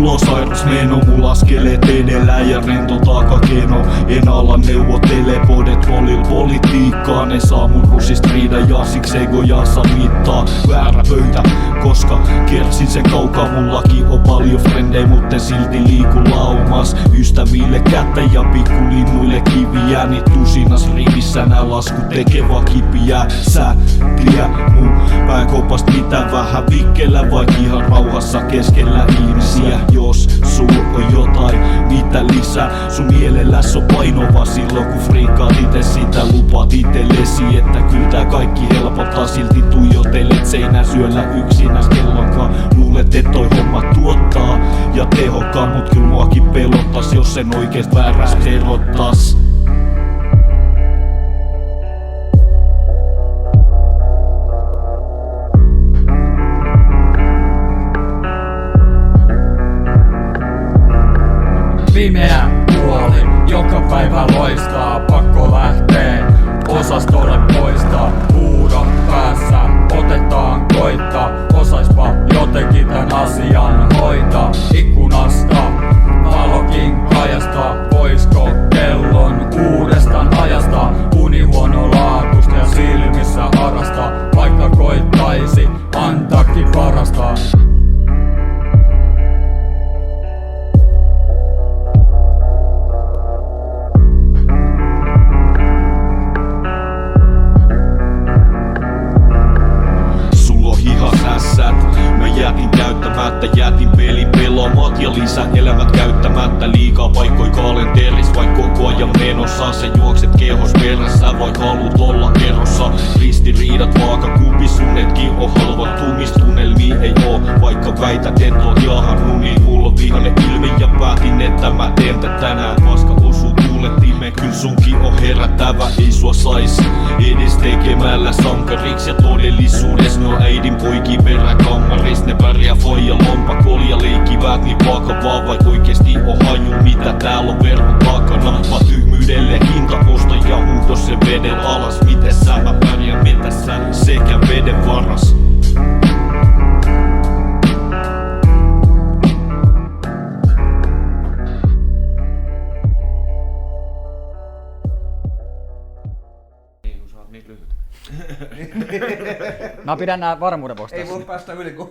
tulosairas meno, mulla askeleet edellä ja rento takakeno. En ala neuvottele podet politiikkaa, ne saa mun rusista riidan ja siksi egojansa mittaa. Väärä pöytä, koska kiersin sen kaukaa, mullakin on paljon frendei, mutta silti liiku laumas. Ystäville kättä ja pikkulinnuille kiviä, niin tusinas rivissä nää laskut tekee vaan kipiä. Sä tiedä mun pääkopast mitä vähän vikkelä, vaik ihan rauhassa keskellä ihmisiä. Jos sul on jotain mitä lisää, sun mielelläs on painova silloin kun friikaat ite sitä. Lupaat itellesi, että kyllä tää kaikki helpottaa, silti tuijottelet seinää syöllä yksinäs kellonkaan. Luulet et toi homma tuottaa ja tehokkaan, mut kyllä muakin pelottas, jos sen oikeest väärästä erottas. Pimeä puoli joka päivä loistaa, pakko lähtee osastolle poistaa. Huudo päässä, otetaan koittaa, osaispa jotenkin tän asian hoitaa. Ikkunasta valokin kajasta, voisko kellon uudestaan ajasta. Uni huono laatusta ja silmissä harrasta, vaikka koittaisi antaakin parasta. Mä jätin käyttämättä, jätin pelin pelaamat ja lisäelämät käyttämättä. Liikaa paikkoi kalenteris, vaik koko ajan menossa. Sä juokset kehos perässä, vaik haluut olla erossa. Ristiriidat vaakakupi, sun etkin on halvattumista. Tunnelmia ei oo, vaikka väität et oot jahannut, niin mulla on vihainen ilme ja päätin, että mä teen tän tänään. Paska osuu tuulettimeen, kyl sunkin on herättävä. Ei sua sais edes tekemällä sankariksi, ja todellisuudessa no äidin poiki peräkammaris. Ne pärjää foija lompakol ja leikkivät niin vakavaa, vaik oikeesti on haju mitä täällä on verhon takana. Mä tyhmyydelle hinta osta ja huudo sen veden alas. Miten sä mä pärjään metässä sekä veden varas. Niin lyhyt. Mä pidän nää varmuuden vuoksi Ei tässä. voi päästä yli kun